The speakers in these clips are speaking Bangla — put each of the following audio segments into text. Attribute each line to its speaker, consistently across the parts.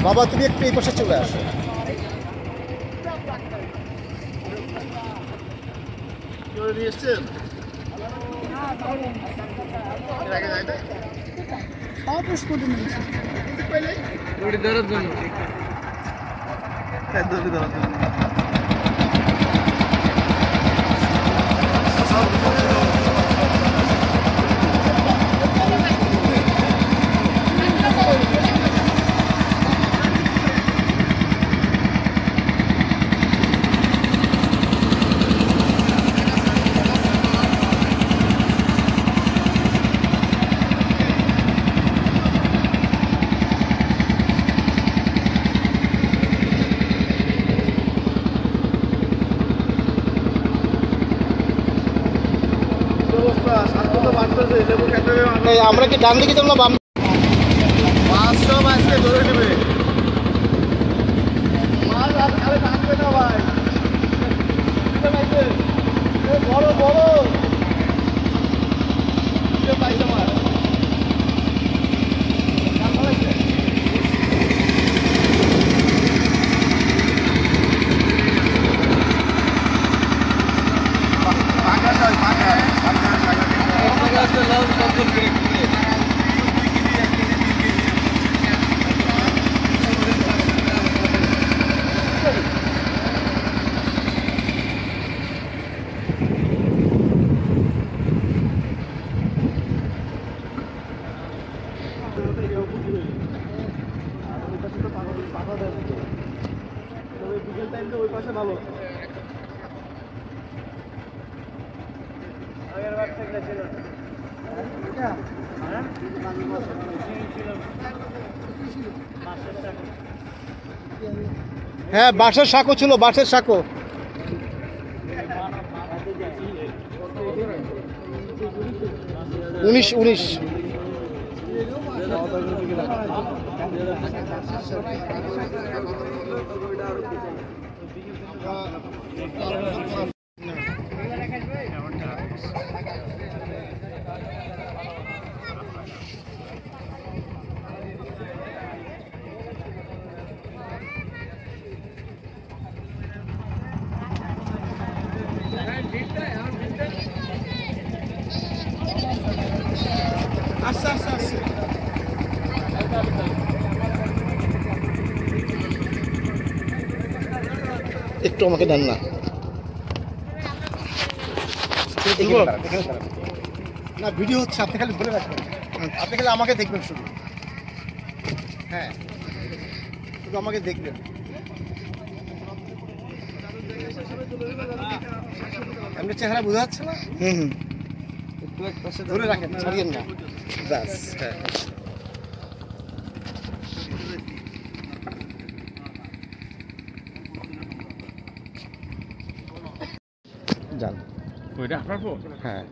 Speaker 1: বাবা তুমি একটু এই পাশে চলে আসো। নিয়ে এসছেন আমরা কি ডান দিকে যাবো না বাম? মাছ সব আজকে ধরে নেবে, মাছ আর খালি থাকবে না ভাই, বড় বড় পাইছে মাছ। হ্যাঁ বাঁশের শাকও ছিল, বাঁশের শাকও। উনিশ 19 একটু আমাকে দেন না, না ভিডিও হচ্ছে, আপনি খালি ধরে রাখবেন, আপনি খালি আমাকে দেখবেন শুধু, হ্যাঁ শুধু আমাকে দেখবেন। আপনার চেহারা বোঝা যাচ্ছে না? ধরে রাখেন, ছাড়িয়েন না, ব্যাস। হ্যাঁ যান ওইটা আপনার ফোন? হ্যাঁ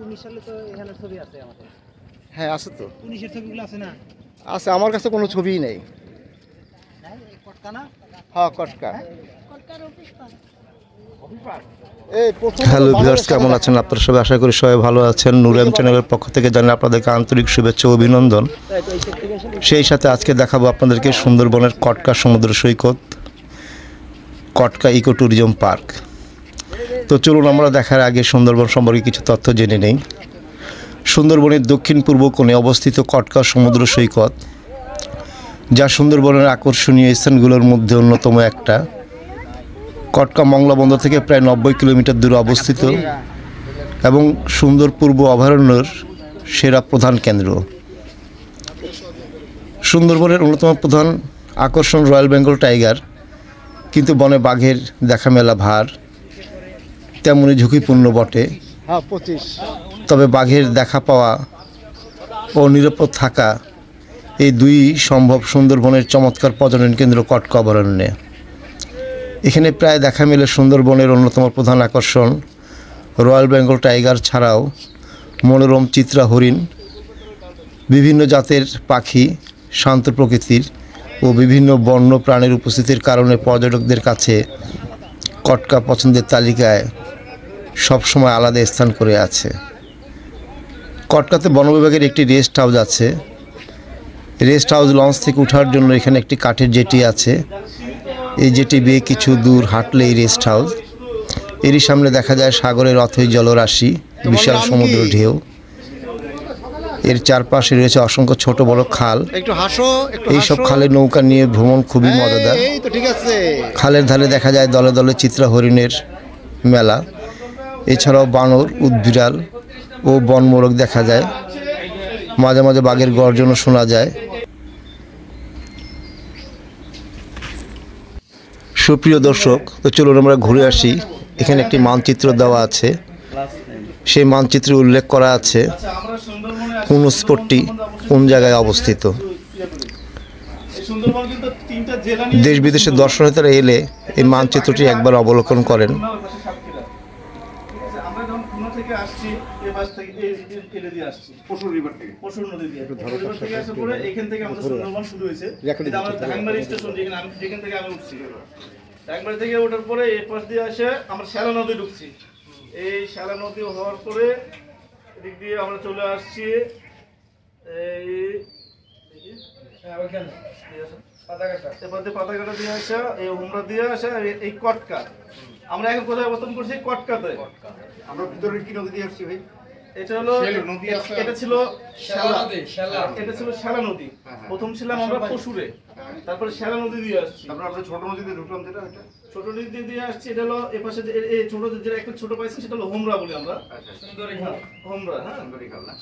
Speaker 1: 19 সালে তো এখানে ছবি আছে আমাদের। হ্যাঁ আছে তো, 19 এর ছবিগুলো আছে না? আছে, আমার কাছে কোনো ছবিই নেই। কটকা না? হ্যাঁ কটকা। হ্যালো ভিউয়ার্স, কেমন আছেন আপনারা সবাই? আশা করি সবাই ভালো আছেন। নুরাম চ্যানেলের পক্ষ থেকে জানাই আপনাদেরকে আন্তরিক শুভেচ্ছা ও অভিনন্দন। সেই সাথে আজকে দেখাবো আপনাদেরকে সুন্দরবনের কটকা সমুদ্র সৈকত, কটকা ইকো ট্যুরিজম পার্ক। তো চলুন আমরা দেখার আগে সুন্দরবন সম্পর্কে কিছু তথ্য জেনে নেই। সুন্দরবনের দক্ষিণ পূর্ব কোণে অবস্থিত কটকা সমুদ্র সৈকত, যা সুন্দরবনের আকর্ষণীয় স্থানগুলোর মধ্যে অন্যতম একটা। কটকা মংলা বন্দর থেকে প্রায় 90 কিলোমিটার দূরে অবস্থিত এবং সুন্দর পূর্ব অভয়ারণ্যের সেরা প্রধান কেন্দ্র। সুন্দরবনের অন্যতম প্রধান আকর্ষণ রয়্যাল বেঙ্গল টাইগার, কিন্তু বনে বাঘের দেখা মেলা ভার, তেমনই ঝুঁকিপূর্ণ বটে। তবে বাঘের দেখা পাওয়া ও নিরাপদ থাকা এই দুই সম্ভব সুন্দরবনের চমৎকার পর্যটন কেন্দ্র কটকা অভয়ারণ্যে। এখানে প্রায় দেখা মেলে সুন্দরবনের অন্যতম প্রধান আকর্ষণ রয়্যাল বেঙ্গল টাইগার ছাড়াও মনোরম চিত্রা হরিণ, বিভিন্ন জাতের পাখি, শান্ত প্রকৃতির ও বিভিন্ন বন্য প্রাণীর উপস্থিতির কারণে পর্যটকদের কাছে কটকা পছন্দের তালিকায় সবসময় আলাদা স্থান করে আছে। কটকাতে বন বিভাগের একটি রেস্ট হাউস আছে। রেস্ট হাউস লঞ্চ থেকে ওঠার জন্য এখানে একটি কাঠের জেটি আছে। এই জেটি বেয়ে কিছু দূর হাঁটলে এই রেস্ট হাউস। এরই সামনে দেখা যায় সাগরের অথই জলরাশি, বিশাল সমুদ্র ঢেউ। এর চারপাশে রয়েছে অসংখ্য ছোট বড় খাল। এইসব খালে নৌকা নিয়ে ভ্রমণ খুবই মজাদার। খালের ধারে দেখা যায় দলে দলে চিত্রা হরিণের মেলা। এছাড়াও বানর, উদবিড়াল ও বনমোরগ দেখা যায়। মাঝে মাঝে বাঘের গর্জনও শোনা যায়। সুপ্রিয় দর্শক, তো চলুন আমরা ঘুরে আসি। এখানে একটি মানচিত্র দেওয়া আছে। সেই মানচিত্রে উল্লেখ করা আছে কোন স্পটটি কোন জায়গায় অবস্থিত। দেশ বিদেশের দর্শনার্থীরা এলে এই মানচিত্রটি একবার অবলোকন করেন।
Speaker 2: টাঙ্গাইল থেকে ওঠার পরে এই পাশ দিয়ে আসে আমরা শ্যালা নদী ঢুকছি। এই শ্যালা নদী হওয়ার পরে এদিক দিয়ে আমরা চলে আসছি এই পাতাঘাটা দিয়ে আসা, এই হুমরা দিয়ে আসা, এই কটকা। আমরা এখন কোথায় অবস্থান করছি? কটকাতে।
Speaker 3: আমরা ভিতরে কি নদী দিয়ে আসছি ভাই?
Speaker 2: এটা হলো এটা ছিল শ্যালা নদী। প্রথম ছিলাম আমরা পশুরে, তারপরে শ্যালা নদী দিয়ে আসছি।
Speaker 3: তারপর আমরা ছোট নদীতে ঢুকলাম, যেটা
Speaker 2: ছোট নদী দিয়ে আসছি। এটা হলো এই পাশে এই ছোট যেটা একটু ছোট পাইছি সেটা হলো হোমরা বলি আমরা। হোমরা, হ্যাঁ সুন্দরী খাল না?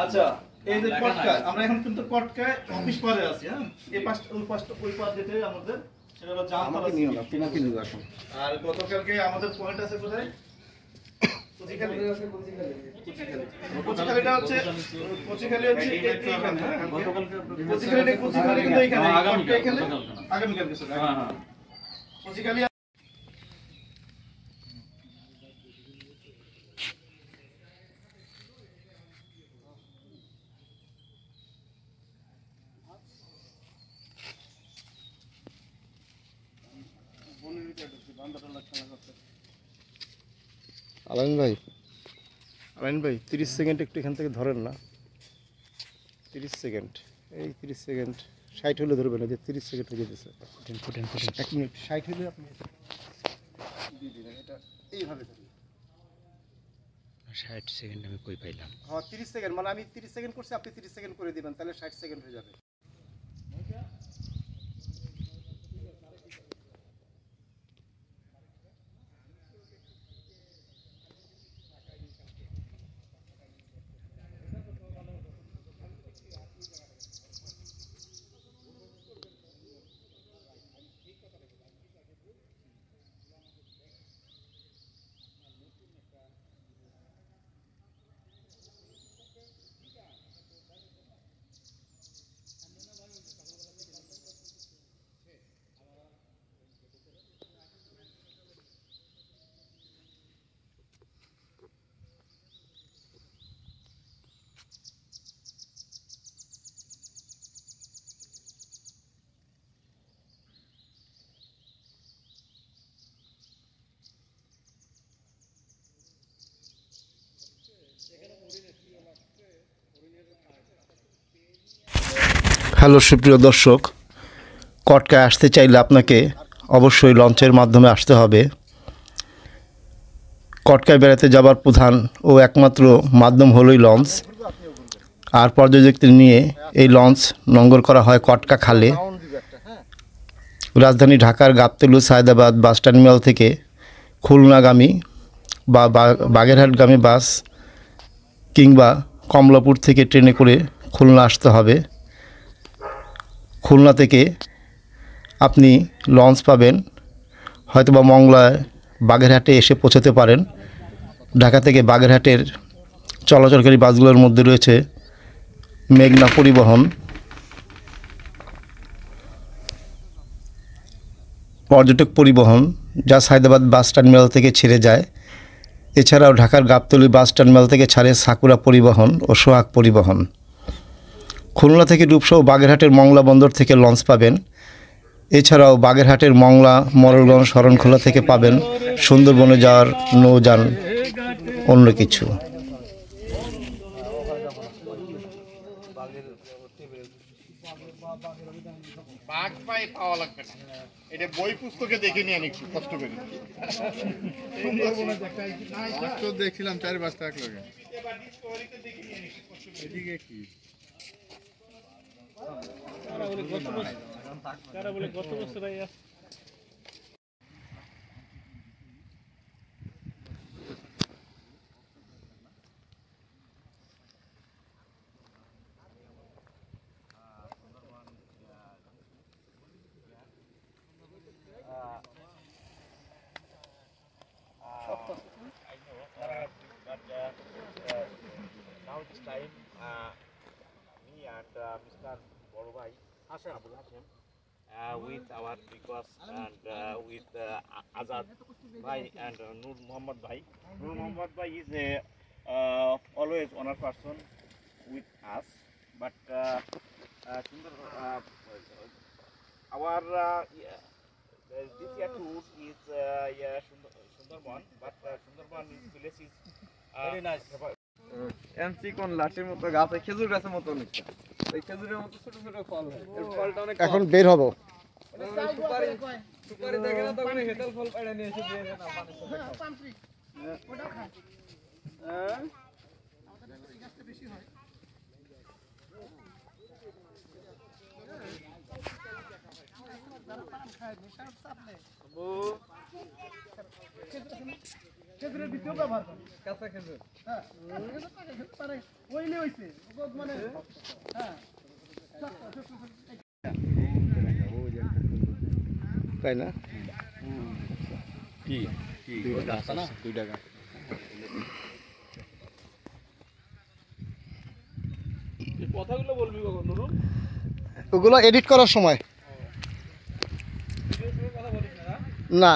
Speaker 2: আচ্ছা, এই যে কটকা, আমরা এখন কিন্তু কটকায় অফিস পারে আছি। হ্যাঁ, এই পাশটা ওই পাশটা ওই পাশ যেতে আমাদের সেটা হলো জামতলা।
Speaker 3: তোমাকে নিয়ে আসুন।
Speaker 2: আর গতকালকে আমাদের পয়েন্ট আছে কোথায়? কচিখালিটা হচ্ছে এইখানে। কচিখালি কিন্তু এইখানে আগামীকালকে স্যার। হ্যাঁ হ্যাঁ, কচিখালি।
Speaker 1: আলাইন ভাই 30 সেকেন্ড একটু এখান থেকে ধরেন না। 30 সেকেন্ড, এই 30 সেকেন্ড 60 হলে ধরবেন। যে 30 সেকেন্ড হয়ে যেতেছে। 1 মিনিট 60 হলে আপনি দিয়ে দিবেন। এটা এইভাবে ধরুন।
Speaker 4: 60 সেকেন্ড আমি কই পাইলাম?
Speaker 1: হ্যাঁ, 30 সেকেন্ড মানে আমি 30 সেকেন্ড করছি, আপনি 30 সেকেন্ড করে দিবেন, তাহলে 60 সেকেন্ড হয়ে যাবে। হ্যালো সুপ্রিয় দর্শক, কটকায় আসতে চাইলে আপনাকে অবশ্যই লঞ্চের মাধ্যমে আসতে হবে। কটকায় বেড়াতে যাবার প্রধান ও একমাত্র মাধ্যম হলোই লঞ্চ। আর পর্যটকদের নিয়ে এই লঞ্চ নোঙ্গর করা হয় কটকা খালে। রাজধানী ঢাকার গাবতলী সায়দাবাদ বাস টার্মিনাল থেকে খুলনাগামী বা বাগেরহাটগামী বাস কিংবা কমলাপুর থেকে ট্রেনে করে খুলনা আসতে হবে। খুলনা থেকে আপনি লঞ্চ পাবেন, হয়তোবা মংলায় বাগেরহাটে এসে পৌঁছতে পারেন। ঢাকা থেকে বাগেরহাটের চলাচলকারী বাসগুলোর মধ্যে রয়েছে মেঘনা পরিবহন, পর্যটক পরিবহন, যা সায়দাবাদ বাস টার্মিনাল থেকে ছেড়ে যায়। এছাড়াও ঢাকার গাবতলী বাস টার্মিনাল থেকে ছাড়ে সাকুরা পরিবহন ও সোহাগ পরিবহন। খুলনা থেকে রূপসা ও বাগেরহাটের মংলা বন্দর থেকে লঞ্চ পাবেন। এছাড়াও বাগেরহাটের মংলা, মোড়লগঞ্জ, শরণখোলা থেকে পাবেন সুন্দরবনে যাওয়ার নৌযান, অন্য কিছু।
Speaker 3: বাঘ পাই পাওয়া লাগবে না, এটা বই পুস্তকে দেখে নিয়ে একটু কষ্ট করে। তো দেখছিলাম 4-5 টাকা লাগে। এদিকে কি
Speaker 2: কারা বলে গত বছর
Speaker 4: Now this time, me and Mr. Borobhai Abul Hashem, with our request and with Azad Bhai and Nur Muhammad Bhai. Nur Muhammad Bhai is a always honor person with us, but our this year tour is Sundarban, but Sundarban is village is very nice.
Speaker 5: MC কোন লাঠির মতো গাছে খেজুর গাছের মতো অনেকটা এই খেজুরের মতো ছোট ছোট ফল হয় এর ফলটা অনেক
Speaker 1: এখন বের হব।
Speaker 5: সুপারি সুপারি দেখে না তখন হেতাল ফল পাড়া নিয়ে এসে দিয়ে দেন পানির সাথে ওটাও খায় হ্যাঁ আমাদের এই গাছটা বেশি হয় খেজুরের ভিতরেও ব্যবহার করে কাঁচা খেজুর হ্যাঁ পারে ওইলে হইছে মানে হ্যাঁ
Speaker 1: তাই না?
Speaker 3: কি কি গাছ না 2 টাকা।
Speaker 2: এই কথাগুলো বলবি কখন নুরুল?
Speaker 1: ওগুলো এডিট করার সময়
Speaker 2: কথা বলিস না?
Speaker 1: না।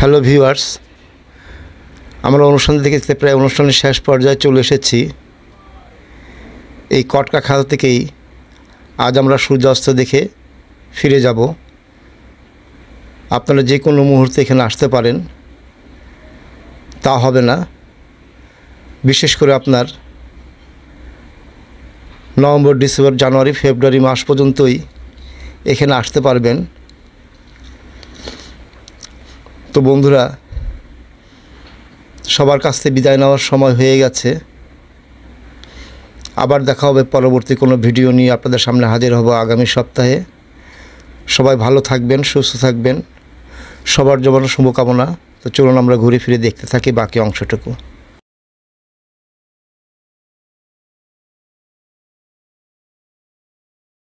Speaker 1: হ্যালো ভিউয়ার্স, আমরা অনুষ্ঠান দেখতে প্রায় অনুষ্ঠানের শেষ পর্যায়ে চলে এসেছি। এই কটকা খাল থেকেই আজ আমরা সূর্যাস্ত দেখে ফিরে যাব। আপনারা যে কোনো মুহূর্তে এখানে আসতে পারেন, তা হবে না। বিশেষ করে আপনার নভেম্বর, ডিসেম্বর, জানুয়ারি, ফেব্রুয়ারি মাস পর্যন্তই এখানে আসতে পারবেন। তো বন্ধুরা, সবার কাছ থেকে বিদায় নেওয়ার সময় হয়ে গেছে। আবার দেখা হবে পরবর্তী কোনো ভিডিও নিয়ে, আপনাদের সামনে হাজির হব আগামী সপ্তাহে। সবাই ভালো থাকবেন, সুস্থ থাকবেন, সবার জন্য শুভকামনা। তো চলুন আমরা ঘুরে ফিরে দেখতে থাকি বাকি অংশটুকু।